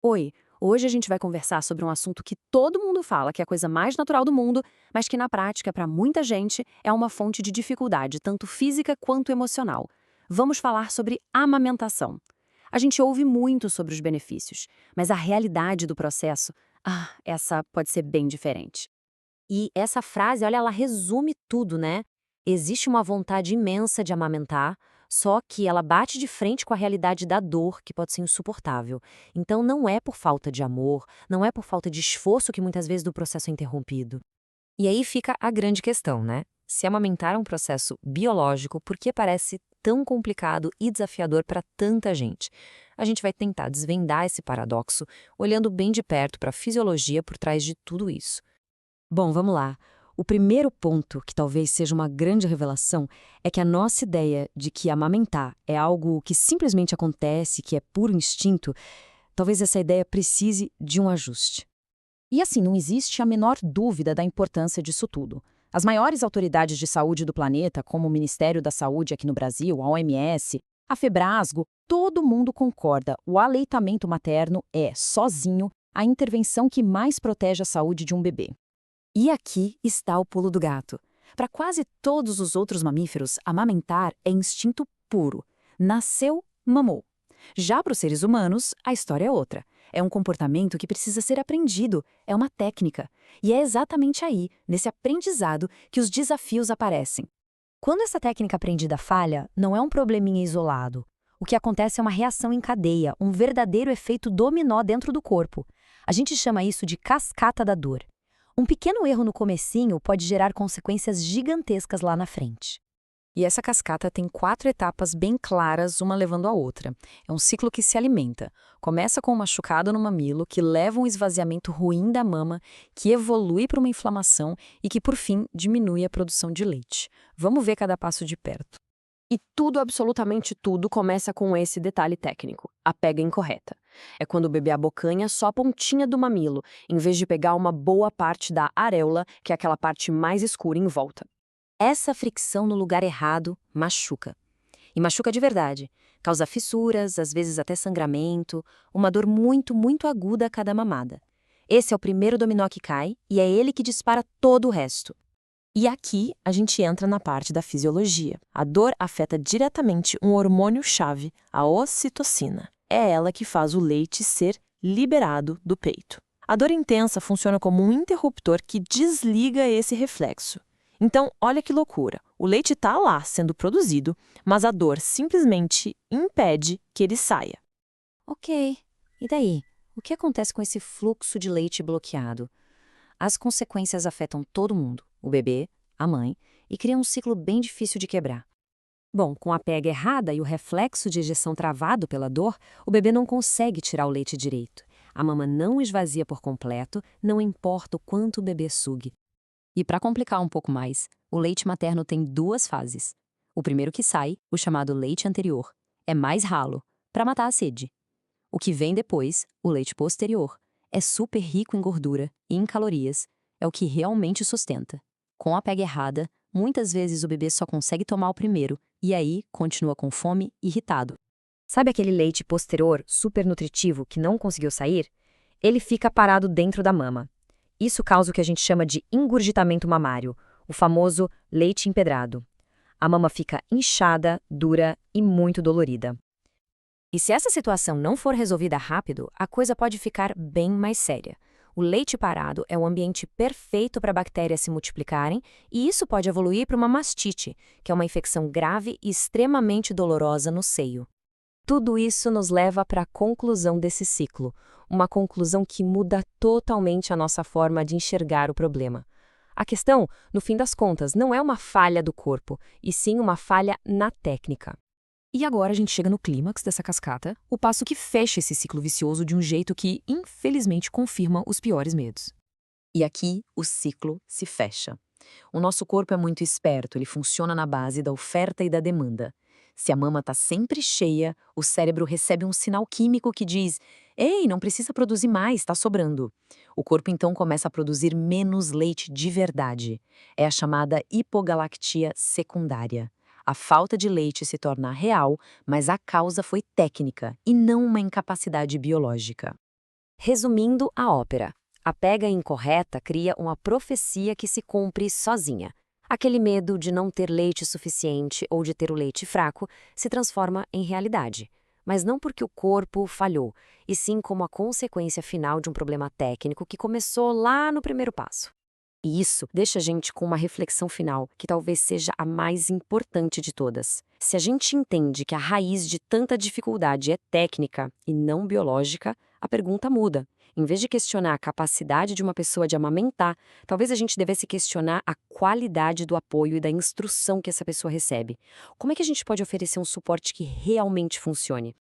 Oi, hoje a gente vai conversar sobre um assunto que todo mundo fala que é a coisa mais natural do mundo, mas que na prática, para muita gente, é uma fonte de dificuldade, tanto física quanto emocional. Vamos falar sobre amamentação. A gente ouve muito sobre os benefícios, mas a realidade do processo, essa pode ser bem diferente. E essa frase, olha, ela resume tudo, né? Existe uma vontade imensa de amamentar, só que ela bate de frente com a realidade da dor, que pode ser insuportável. Então não é por falta de amor, não é por falta de esforço que muitas vezes o processo é interrompido. E aí fica a grande questão, né? Se amamentar é um processo biológico, por que parece tão complicado e desafiador para tanta gente? A gente vai tentar desvendar esse paradoxo, olhando bem de perto para a fisiologia por trás de tudo isso. Bom, vamos lá. O primeiro ponto, que talvez seja uma grande revelação, é que a nossa ideia de que amamentar é algo que simplesmente acontece, que é puro instinto, talvez essa ideia precise de um ajuste. E assim, não existe a menor dúvida da importância disso tudo. As maiores autoridades de saúde do planeta, como o Ministério da Saúde aqui no Brasil, a OMS, a Febrasgo, todo mundo concorda. O aleitamento materno é, sozinho, a intervenção que mais protege a saúde de um bebê. E aqui está o pulo do gato. Para quase todos os outros mamíferos, amamentar é instinto puro. Nasceu, mamou. Já para os seres humanos, a história é outra. É um comportamento que precisa ser aprendido, é uma técnica. E é exatamente aí, nesse aprendizado, que os desafios aparecem. Quando essa técnica aprendida falha, não é um probleminha isolado. O que acontece é uma reação em cadeia, um verdadeiro efeito dominó dentro do corpo. A gente chama isso de cascata da dor. Um pequeno erro no comecinho pode gerar consequências gigantescas lá na frente. E essa cascata tem 4 etapas bem claras, uma levando à outra. É um ciclo que se alimenta. Começa com um machucado no mamilo, que leva a um esvaziamento ruim da mama, que evolui para uma inflamação e que, por fim, diminui a produção de leite. Vamos ver cada passo de perto. E tudo, absolutamente tudo, começa com esse detalhe técnico, a pega incorreta. É quando o bebê abocanha só a pontinha do mamilo, em vez de pegar uma boa parte da areola, que é aquela parte mais escura em volta. Essa fricção no lugar errado machuca. E machuca de verdade. Causa fissuras, às vezes até sangramento, uma dor muito, muito aguda a cada mamada. Esse é o primeiro dominó que cai e é ele que dispara todo o resto. E aqui a gente entra na parte da fisiologia. A dor afeta diretamente um hormônio-chave, a ocitocina. É ela que faz o leite ser liberado do peito. A dor intensa funciona como um interruptor que desliga esse reflexo. Então, olha que loucura. O leite está lá sendo produzido, mas a dor simplesmente impede que ele saia. Ok, e daí? O que acontece com esse fluxo de leite bloqueado? As consequências afetam todo mundo, o bebê, a mãe, e criam um ciclo bem difícil de quebrar. Bom, com a pega errada e o reflexo de ejeção travado pela dor, o bebê não consegue tirar o leite direito. A mama não esvazia por completo, não importa o quanto o bebê sugue. E para complicar um pouco mais, o leite materno tem duas fases. O primeiro que sai, o chamado leite anterior, é mais ralo, para matar a sede. O que vem depois, o leite posterior, é super rico em gordura e em calorias, é o que realmente sustenta. Com a pega errada, muitas vezes o bebê só consegue tomar o primeiro e aí continua com fome e irritado. Sabe aquele leite posterior super nutritivo que não conseguiu sair? Ele fica parado dentro da mama. Isso causa o que a gente chama de engurgitamento mamário, o famoso leite empedrado. A mama fica inchada, dura e muito dolorida. E se essa situação não for resolvida rápido, a coisa pode ficar bem mais séria. O leite parado é o ambiente perfeito para bactérias se multiplicarem e isso pode evoluir para uma mastite, que é uma infecção grave e extremamente dolorosa no seio. Tudo isso nos leva para a conclusão desse ciclo, uma conclusão que muda totalmente a nossa forma de enxergar o problema. A questão, no fim das contas, não é uma falha do corpo, e sim uma falha na técnica. E agora a gente chega no clímax dessa cascata, o passo que fecha esse ciclo vicioso de um jeito que, infelizmente, confirma os piores medos. E aqui o ciclo se fecha. O nosso corpo é muito esperto, ele funciona na base da oferta e da demanda. Se a mama está sempre cheia, o cérebro recebe um sinal químico que diz: "Ei, não precisa produzir mais, está sobrando." O corpo então começa a produzir menos leite de verdade. É a chamada hipogalactia secundária. A falta de leite se torna real, mas a causa foi técnica e não uma incapacidade biológica. Resumindo a ópera, a pega incorreta cria uma profecia que se cumpre sozinha. Aquele medo de não ter leite suficiente ou de ter o leite fraco se transforma em realidade. Mas não porque o corpo falhou, e sim como a consequência final de um problema técnico que começou lá no primeiro passo. E isso deixa a gente com uma reflexão final, que talvez seja a mais importante de todas. Se a gente entende que a raiz de tanta dificuldade é técnica e não biológica, a pergunta muda. Em vez de questionar a capacidade de uma pessoa de amamentar, talvez a gente devesse questionar a qualidade do apoio e da instrução que essa pessoa recebe. Como é que a gente pode oferecer um suporte que realmente funcione?